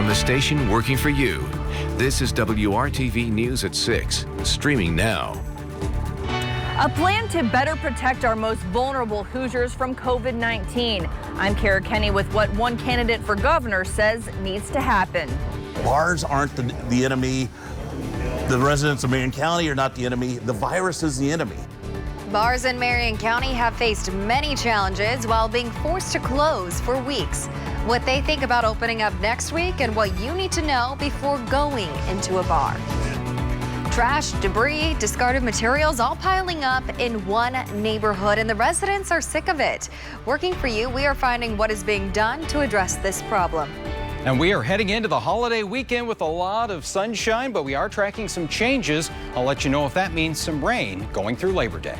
from the station working for you. This is WRTV News at 6, streaming now. A plan to better protect our most vulnerable Hoosiers from COVID-19. I'm Kara Kenny with what one candidate for governor says needs to happen. Bars aren't the enemy. The residents of Marion County are not the enemy. The virus is the enemy. Bars in Marion County have faced many challenges while being forced to close for weeks. What they think about opening up next week and what you need to know before going into a bar. Trash, debris, discarded materials all piling up in one neighborhood, and the residents are sick of it. Working for you, we are finding what is being done to address this problem. And we are heading into the holiday weekend with a lot of sunshine, but we are tracking some changes. I'll let you know if that means some rain going through Labor Day.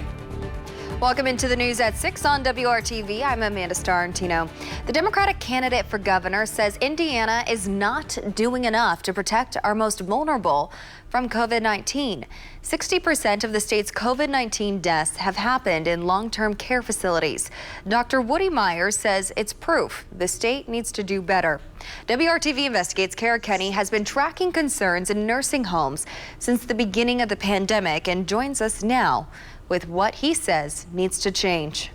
Welcome into the news at 6 on WRTV. I'm Amanda Starantino. The Democratic candidate for governor says Indiana is not doing enough to protect our most vulnerable from COVID-19. 60% of the state's COVID-19 deaths have happened in long-term care facilities. Dr. Woody Myers says it's proof the state needs to do better. WRTV Investigates' Kara Kenny has been tracking concerns in nursing homes since the beginning of the pandemic and joins us now with what he says needs to change.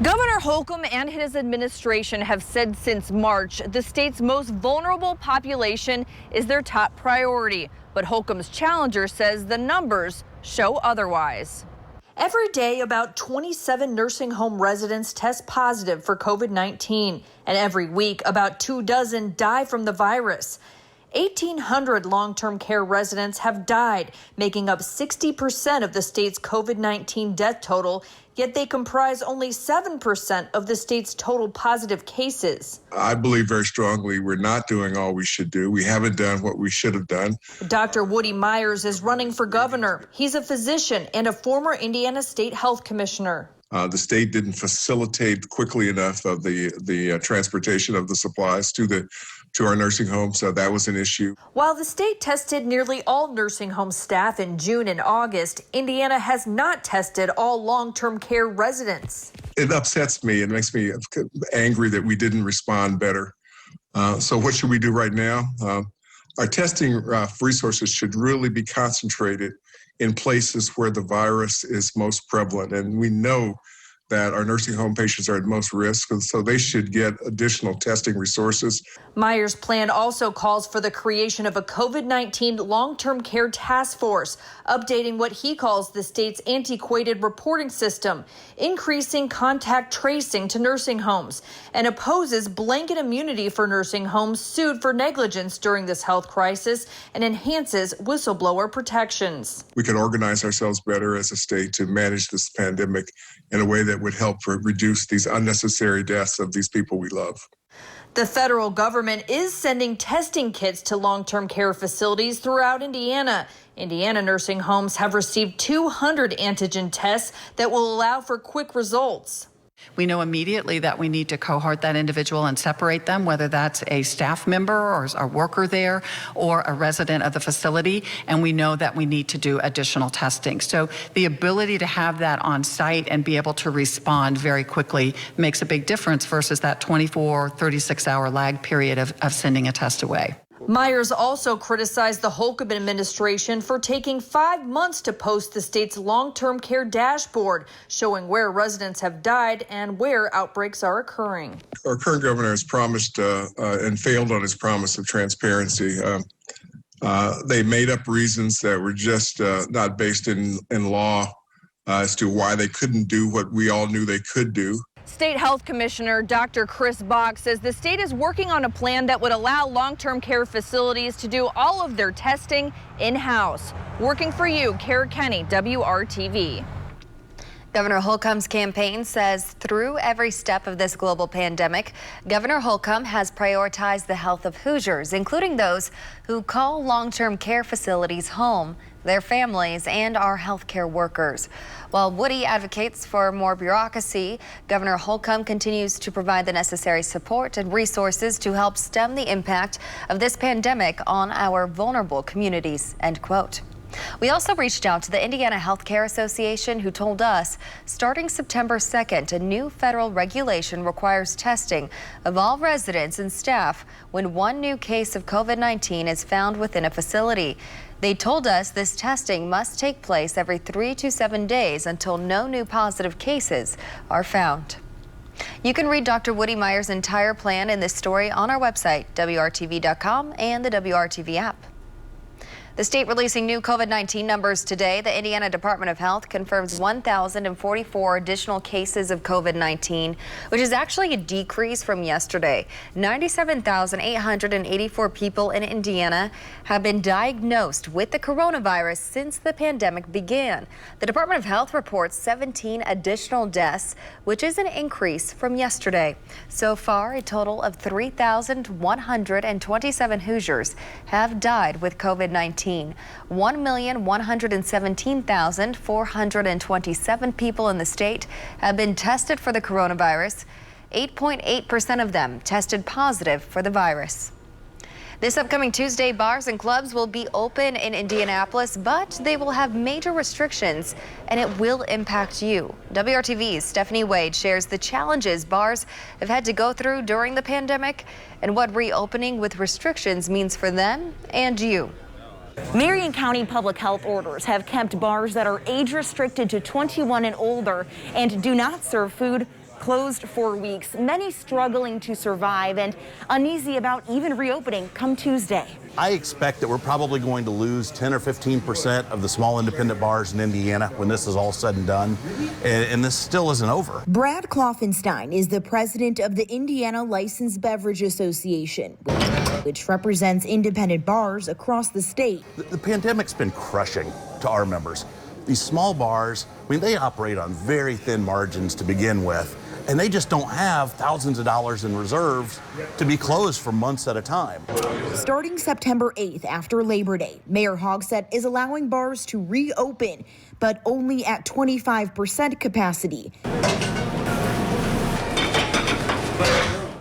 Governor Holcomb and his administration have said since March the state's most vulnerable population is their top priority. But Holcomb's challenger says the numbers show otherwise. Every day, about 27 nursing home residents test positive for COVID-19. And every week, about 24 die from the virus. 1,800 long-term care residents have died, making up 60% of the state's COVID-19 death total, yet they comprise only 7% of the state's total positive cases. I believe very strongly we're not doing all we should do. We haven't done what we should have done. Dr. Woody Myers is running for governor. He's a physician and a former Indiana State Health Commissioner. The state didn't facilitate quickly enough of the transportation of the supplies to our nursing homes, so that was an issue. While the state tested nearly all nursing home staff in June and August, Indiana has not tested all long-term care residents. It upsets me. It makes me angry that we didn't respond better. So what should we do right now? Our testing resources should really be concentrated in places where the virus is most prevalent. And we know that our nursing home patients are at most risk, and so they should get additional testing resources. Myers' plan also calls for the creation of a COVID-19 long-term care task force, updating what he calls the state's antiquated reporting system, increasing contact tracing to nursing homes, and opposes blanket immunity for nursing homes sued for negligence during this health crisis, and enhances whistleblower protections. We can organize ourselves better as a state to manage this pandemic in a way that would help reduce these unnecessary deaths of these people we love. The federal government is sending testing kits to long-term care facilities throughout Indiana. Indiana nursing homes have received 200 antigen tests that will allow for quick results. We know immediately that we need to cohort that individual and separate them, whether that's a staff member or a worker there or a resident of the facility, and we know that we need to do additional testing. So the ability to have that on site and be able to respond very quickly makes a big difference versus that 24, 36-hour lag period of sending a test away. Myers also criticized the Holcomb administration for taking 5 months to post the state's long-term care dashboard, showing where residents have died and where outbreaks are occurring. Our current governor has promised and failed on his promise of transparency. They made up reasons that were just not based in law as to why they couldn't do what we all knew they could do. State Health Commissioner Dr. Chris Bach says the state is working on a plan that would allow long-term care facilities to do all of their testing in-house. Working for you, Kara Kenny, WRTV. Governor Holcomb's campaign says through every step of this global pandemic, Governor Holcomb has prioritized the health of Hoosiers, including those who call long-term care facilities home, their families, and our healthcare workers. While Woody advocates for more bureaucracy, Governor Holcomb continues to provide the necessary support and resources to help stem the impact of this pandemic on our vulnerable communities, end quote. We also reached out to the Indiana Healthcare Association, who told us starting September 2nd, a new federal regulation requires testing of all residents and staff when one new case of COVID-19 is found within a facility. They told us this testing must take place every 3 to 7 days until no new positive cases are found. You can read Dr. Woody Meyer's entire plan in this story on our website, WRTV.com, and the WRTV app. The state releasing new COVID-19 numbers today. The Indiana Department of Health confirms 1,044 additional cases of COVID-19, which is actually a decrease from yesterday. 97,884 people in Indiana have been diagnosed with the coronavirus since the pandemic began. The Department of Health reports 17 additional deaths, which is an increase from yesterday. So far, a total of 3,127 Hoosiers have died with COVID-19. 1,117,427 people in the state have been tested for the coronavirus. 8.8% of them tested positive for the virus. This upcoming Tuesday, bars and clubs will be open in Indianapolis, but they will have major restrictions, and it will impact you. WRTV's Stephanie Wade shares the challenges bars have had to go through during the pandemic and what reopening with restrictions means for them and you. Marion County public health orders have kept bars that are age restricted to 21 and older and do not serve food closed for weeks, many struggling to survive and uneasy about even reopening come Tuesday. I expect that we're probably going to lose 10 or 15% of the small independent bars in Indiana when this is all said and done, and this still isn't over. Brad Kloffenstein is the president of the Indiana Licensed Beverage Association, which represents independent bars across the state. The pandemic's been crushing to our members. These small bars, I mean, they operate on very thin margins to begin with, and they just don't have thousands of dollars in reserves to be closed for months at a time. Starting September 8th after Labor Day, Mayor Hogsett is allowing bars to reopen, but only at 25% capacity.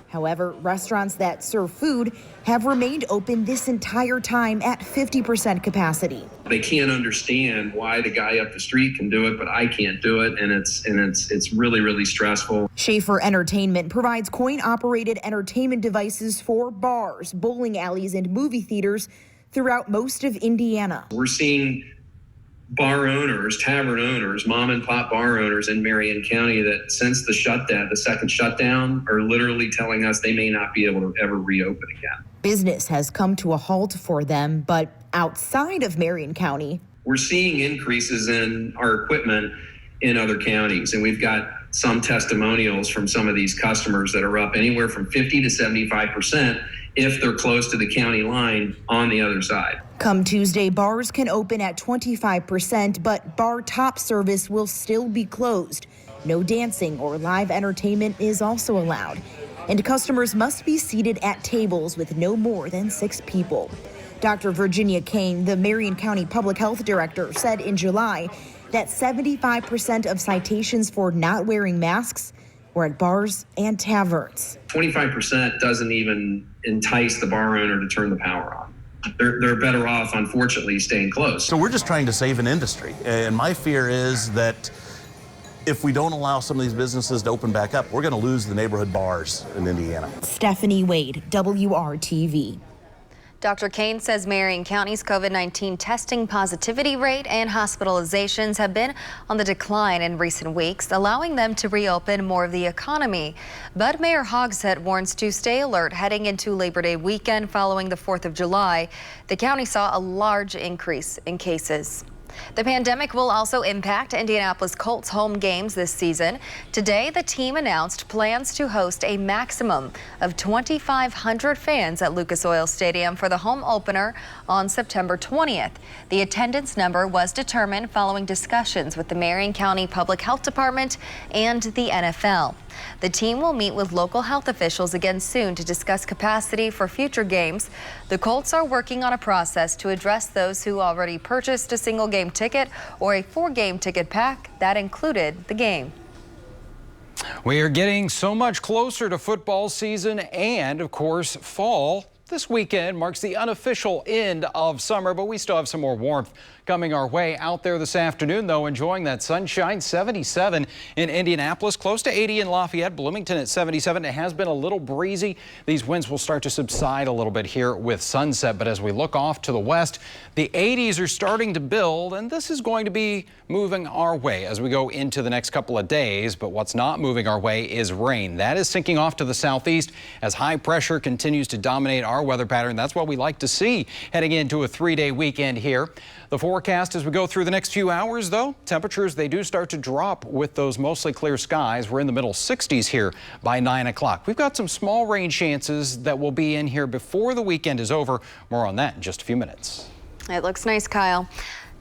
However, restaurants that serve food have remained open this entire time at 50% capacity. They can't understand why the guy up the street can do it, but I can't do it, and it's really, really stressful. Schaefer Entertainment provides coin-operated entertainment devices for bars, bowling alleys, and movie theaters throughout most of Indiana. We're seeing bar owners, tavern owners, mom and pop bar owners in Marion County that since the shutdown, the second shutdown, are literally telling us they may not be able to ever reopen again. Business has come to a halt for them, but outside of Marion County, we're seeing increases in our equipment in other counties, and we've got some testimonials from some of these customers that are up anywhere from 50 to 75% if they're close to the county line on the other side. Come Tuesday, bars can open at 25%, but bar top service will still be closed. No dancing or live entertainment is also allowed, and customers must be seated at tables with no more than 6 people. Dr. Virginia Kane, the Marion County Public Health Director, said in July that 75% of citations for not wearing masks were at bars and taverns. 25% doesn't even entice the bar owner to turn the power on. They're better off, unfortunately, staying closed. So we're just trying to save an industry, and my fear is that if we don't allow some of these businesses to open back up, we're going to lose the neighborhood bars in Indiana. Stephanie Wade, WRTV. Dr. Kane says Marion County's COVID-19 testing positivity rate and hospitalizations have been on the decline in recent weeks, allowing them to reopen more of the economy. But Mayor Hogsett warns to stay alert heading into Labor Day weekend following the 4th of July. The county saw a large increase in cases. The pandemic will also impact Indianapolis Colts home games this season. Today, the team announced plans to host a maximum of 2,500 fans at Lucas Oil Stadium for the home opener on September 20th. The attendance number was determined following discussions with the Marion County Public Health Department and the NFL. The team will meet with local health officials again soon to discuss capacity for future games. The Colts are working on a process to address those who already purchased a single game ticket or a 4-game ticket pack that included the game. We are getting so much closer to football season and, of course, fall. This weekend marks the unofficial end of summer, but we still have some more warmth coming our way out there this afternoon, though. Enjoying that sunshine. 77 in Indianapolis, close to 80 in Lafayette, Bloomington at 77. It has been a little breezy. These winds will start to subside a little bit here with sunset, but as we look off to the west, the 80s are starting to build, and this is going to be moving our way as we go into the next couple of days. But what's not moving our way is rain. That is sinking off to the southeast as high pressure continues to dominate our weather pattern. That's what we like to see heading into a 3-day weekend here. The forecast as we go through the next few hours, though, temperatures, they do start to drop with those mostly clear skies. We're in the middle 60s here by 9 o'clock. We've got some small rain chances that will be in here before the weekend is over. More on that in just a few minutes. It looks nice, Kyle.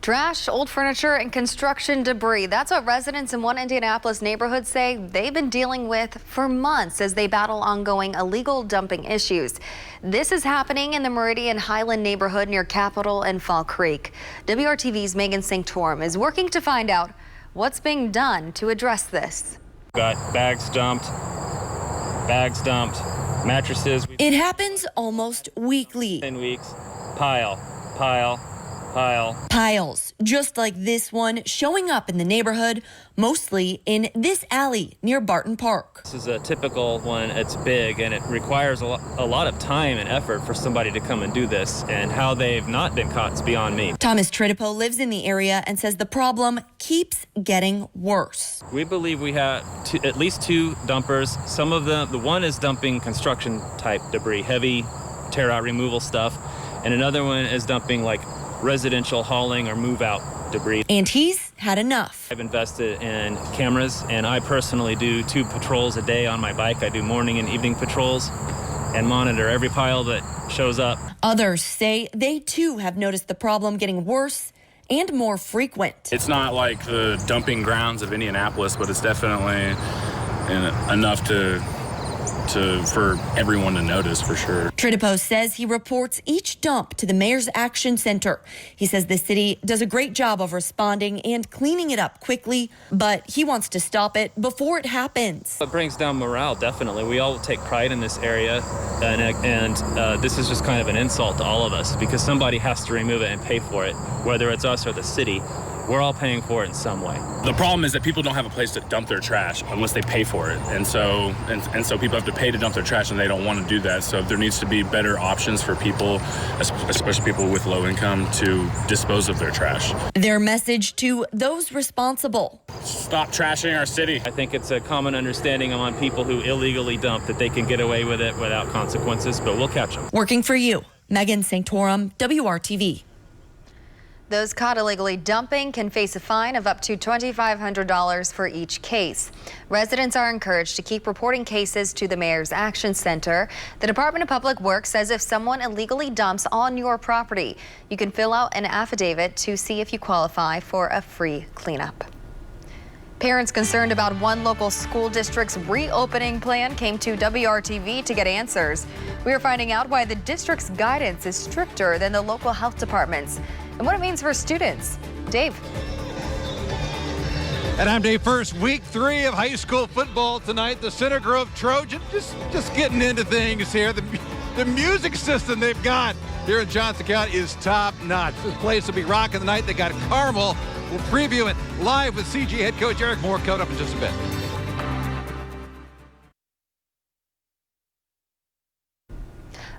Trash, old furniture, and construction debris. That's what residents in one Indianapolis neighborhood say they've been dealing with for months as they battle ongoing illegal dumping issues. This is happening in the Meridian Highland neighborhood near Capitol and Fall Creek. WRTV's Megan Sanctorum is working to find out what's being done to address this. Got bags dumped, mattresses. It happens almost weekly. 10 weeks, pile. Piles, just like this one, showing up in the neighborhood, mostly in this alley near Barton Park. This is a typical one. It's big and it requires a lot of time and effort for somebody to come and do this, and how they've not been caught is beyond me. Thomas Tridipo lives in the area and says the problem keeps getting worse. We believe we have at least 2 dumpers. Some of them, the one is dumping construction type debris, heavy tear out removal stuff, and another one is dumping like residential hauling or move out debris. And he's had enough. I've invested in cameras, and I personally do 2 patrols a day on my bike. I do morning and evening patrols and monitor every pile that shows up. Others say they too have noticed the problem getting worse and more frequent. It's not like the dumping grounds of Indianapolis, but it's definitely enough for everyone to notice, for sure. Tridipo says he reports each dump to the Mayor's Action Center. He says the city does a great job of responding and cleaning it up quickly, but he wants to stop it before it happens. It brings down morale, definitely. We all take pride in this area, and this is just kind of an insult to all of us because somebody has to remove it and pay for it, whether it's us or the city. We're all paying for it in some way. The problem is that people don't have a place to dump their trash unless they pay for it. And so people have to pay to dump their trash, and they don't want to do that. So there needs to be better options for people, especially people with low income, to dispose of their trash. Their message to those responsible: stop trashing our city. I think it's a common understanding among people who illegally dump that they can get away with it without consequences, but we'll catch them. Working for you, Megan Sanctorum, WRTV. Those caught illegally dumping can face a fine of up to $2,500 for each case. Residents are encouraged to keep reporting cases to the Mayor's Action Center. The Department of Public Works says if someone illegally dumps on your property, you can fill out an affidavit to see if you qualify for a free cleanup. Parents concerned about one local school district's reopening plan came to WRTV to get answers. We are finding out why the district's guidance is stricter than the local health departments and what it means for students. Dave. And I'm Dave First. Week 3 of high school football tonight. The Center Grove Trojans just getting into things here. The music system they've got here in Johnson County is top notch. This place will be rocking tonight. They got Carmel. We'll preview it live with CG head coach Eric Moore coming up in just a bit.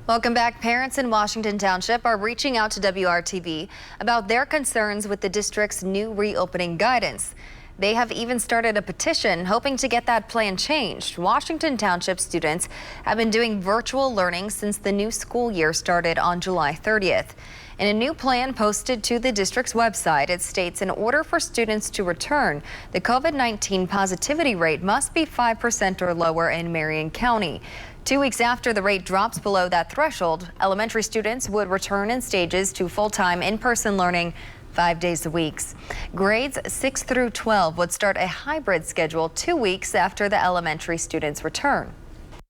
Welcome back. Parents in Washington Township are reaching out to WRTV about their concerns with the district's new reopening guidance. They have even started a petition hoping to get that plan changed. Washington Township students have been doing virtual learning since the new school year started on July 30th. In a new plan posted to the district's website, it states in order for students to return, the COVID-19 positivity rate must be 5% or lower in Marion County. 2 weeks after the rate drops below that threshold, elementary students would return in stages to full-time in-person learning 5 days a week. Grades 6 through 12 would start a hybrid schedule 2 weeks after the elementary students return.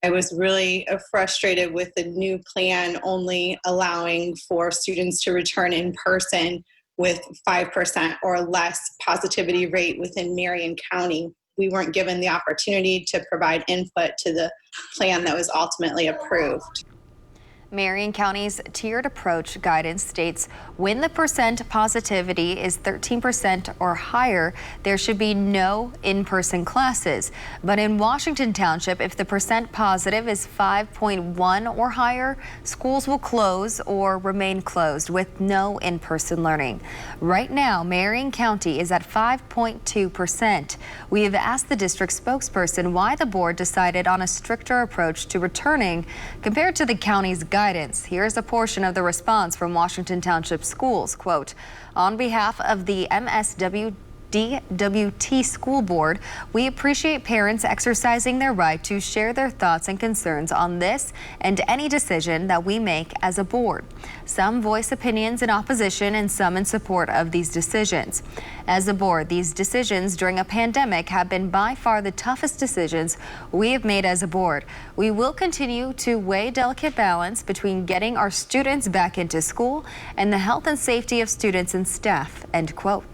I was really frustrated with the new plan only allowing for students to return in person with 5% or less positivity rate within Marion County. We weren't given the opportunity to provide input to the plan that was ultimately approved. Marion County's tiered approach guidance states when the percent positivity is 13% or higher, there should be no in-person classes. But in Washington Township, if the percent positive is 5.1 or higher, schools will close or remain closed with no in-person learning. Right now, Marion County is at 5.2%. We have asked the district spokesperson why the board decided on a stricter approach to returning compared to the county's guidance. Here's a portion of the response from Washington Township Schools. Quote, on behalf of the DWT School Board, we appreciate parents exercising their right to share their thoughts and concerns on this and any decision that we make as a board. Some voice opinions in opposition and some in support of these decisions. As a board, these decisions during a pandemic have been by far the toughest decisions we have made as a board. We will continue to weigh delicate balance between getting our students back into school and the health and safety of students and staff, end quote.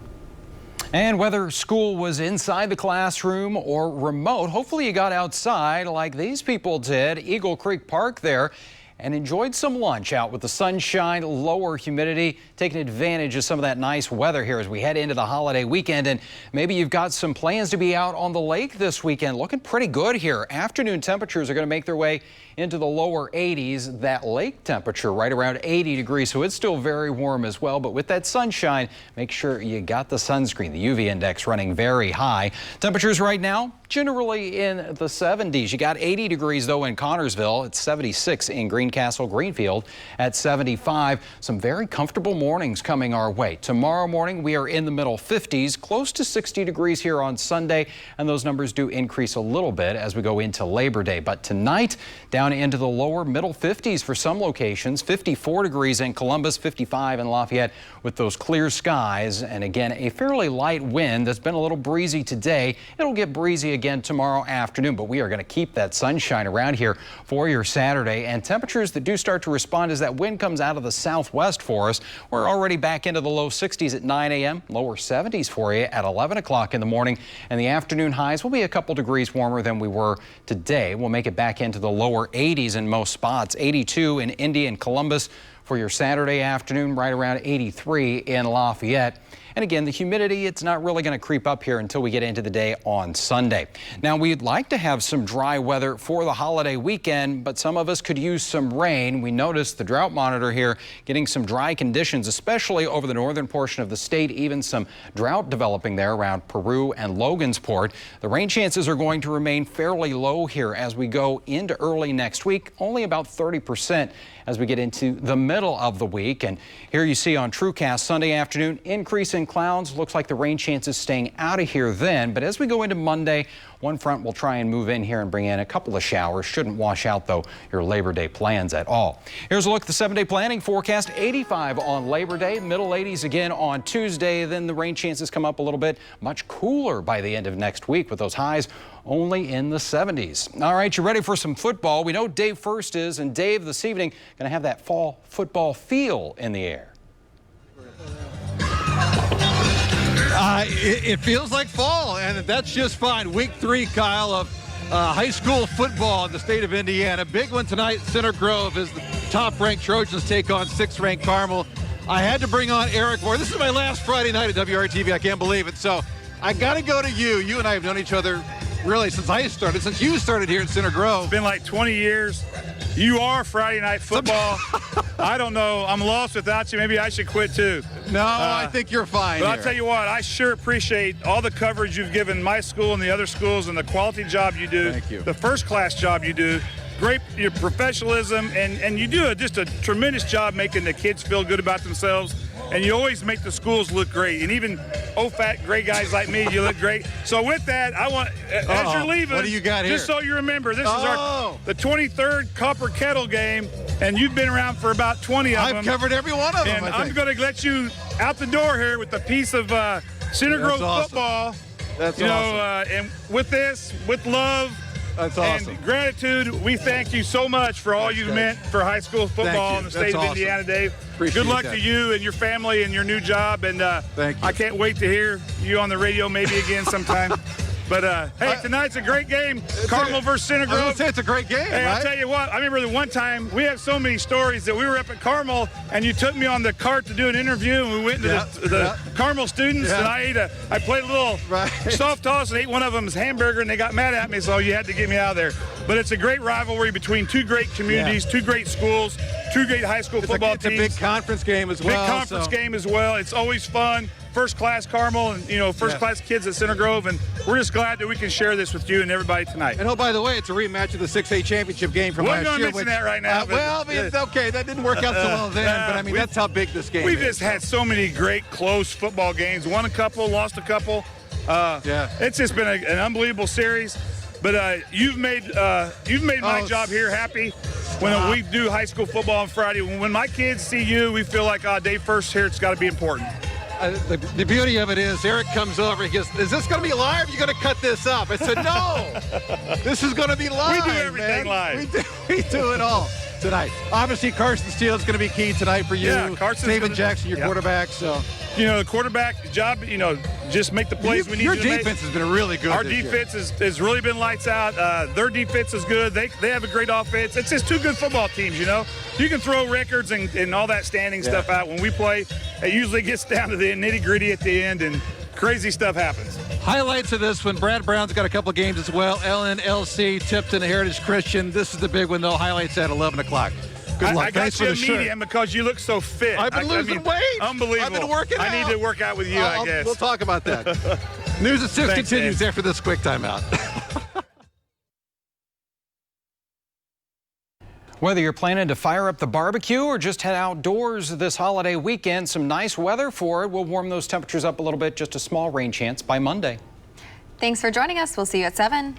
And whether school was inside the classroom or remote, hopefully you got outside like these people did, Eagle Creek Park there, and enjoyed some lunch out with the sunshine, lower humidity, taking advantage of some of that nice weather here as we head into the holiday weekend. And maybe you've got some plans to be out on the lake this weekend. Looking pretty good here. Afternoon temperatures are going to make their way into the lower 80s. That lake temperature right around 80 degrees, so it's still very warm as well. But with that sunshine, make sure you got the sunscreen. The UV index running very high. Temperatures right now generally in the 70s. You got 80 degrees though in Connorsville. It's 76 in Greencastle, Greenfield at 75. Some very comfortable mornings coming our way. Tomorrow morning we are in the middle 50s, close to 60 degrees here on Sunday, and those numbers do increase a little bit as we go into Labor Day. But tonight down into the lower middle 50s for some locations, 54 degrees in Columbus, 55 in Lafayette with those clear skies, and again a fairly light wind that's been a little breezy today. It'll get breezy again tomorrow afternoon, but we are going to keep that sunshine around here for your Saturday. And temperatures that do start to respond as that wind comes out of the southwest for us. We're already back into the low 60s at 9 a.m., lower 70s for you at 11 o'clock in the morning, and the afternoon highs will be a couple degrees warmer than we were today. We'll make it back into the lower 80s in most spots, 82 in Indy and Columbus for your Saturday afternoon, right around 83 in Lafayette. And again, the humidity, it's not really going to creep up here until we get into the day on Sunday. Now, we'd like to have some dry weather for the holiday weekend, but some of us could use some rain. We noticed the drought monitor here getting some dry conditions, especially over the northern portion of the state, even some drought developing there around Peru and Logansport. The rain chances are going to remain fairly low here as we go into early next week, only about 30% as we get into the middle of the week. And here you see on TrueCast Sunday afternoon, increase in clouds. Looks like the rain chances staying out of here then. But as we go into Monday, one front will try and move in here and bring in a couple of showers. Shouldn't wash out, though, your Labor Day plans at all. Here's a look at the 7-day planning forecast. 85 on Labor Day, middle 80s again on Tuesday. Then the rain chances come up a little bit. Much cooler by the end of next week with those highs only in the 70s. All right, you ready for some football? We know Dave First is, and Dave this evening going to have that fall football feel in the air. It feels like fall, and that's just fine. Week 3, Kyle, of high school football in the state of Indiana. Big one tonight. Center Grove is the top-ranked Trojans take on 6th-ranked Carmel. I had to bring on Eric Moore. This is my last Friday night at WRTV. I can't believe it. So I got to go to you. You and I have known each other really since you started here at Center Grove. It's been like 20 years. You are Friday Night Football. I don't know. I'm lost without you. Maybe I should quit too. No, I think you're fine. But I'll tell you what, I sure appreciate all the coverage you've given my school and the other schools and the quality job you do. Thank you. The first-class job you do. Great your professionalism, and you do just a tremendous job making the kids feel good about themselves. And you always make the schools look great. And even old fat great guys like me, you look great. So with that, I want, as you're leaving, what do you got here? Just so you remember, this is the 23rd Copper Kettle game, and you've been around for about 20 of them. I've covered every one of them, And I'm going to let you out the door here with a piece of Center Grove football. That's awesome. And with this, with love, that's awesome. And gratitude, we thank you so much for all you've meant for high school football in the state of Indiana, Dave. Good luck to you and your family and your new job. And thank you. I can't wait to hear you on the radio maybe again sometime. But hey, tonight's a great game. Carmel versus Center Grove. I was gonna say it's a great game, Hey, right? I'll tell you what. I remember the one time we have so many stories that we were up at Carmel, and you took me on the cart to do an interview, and we went to the Carmel students, and I played a little soft toss and ate one of them's hamburger, and they got mad at me, so you had to get me out of there. But it's a great rivalry between two great communities, two great schools, two great high school football teams. It's a big conference game as well. Big conference game as well. It's always fun. First class Carmel and first class kids at Center Grove, and we're just glad that we can share this with you and everybody tonight. And oh, by the way, it's a rematch of the 6A championship game from last year. We're going to mention that right now. Well, I mean, it's okay. That didn't work out so well then, but I mean, that's how big this game is. We've just had so many great close football games. Won a couple, lost a couple. It's just been an unbelievable series. But you've made my job here happy. When we do high school football on Friday, when my kids see you, we feel like day first here, it's got to be important. The beauty of it is Eric comes over and he goes, is this going to be live? You're going to cut this up. I said, no, this is going to be live. We do everything live. We do it all tonight. Obviously, Carson Steele is going to be key tonight for you. Yeah, David Jackson, your quarterback. So, the quarterback job, just make the plays we need your you to make. Your defense has been really good. Our defense has really been lights out. Their defense is good. They have a great offense. It's just two good football teams, You can throw records and all that standing stuff out. When we play, it usually gets down to the nitty-gritty at the end, and crazy stuff happens. Highlights of this one, Brad Brown's got a couple of games as well. LNLC, Tipton, Heritage Christian. This is the big one, though. Highlights at 11 o'clock. Good luck. I got you a medium because you look so fit. I've been losing weight. Unbelievable. I've been working out. I need to work out with you, I guess. We'll talk about that. News at 6 continues after this quick timeout. Whether you're planning to fire up the barbecue or just head outdoors this holiday weekend, some nice weather for it. We'll warm those temperatures up a little bit, just a small rain chance by Monday. Thanks for joining us. We'll see you at 7.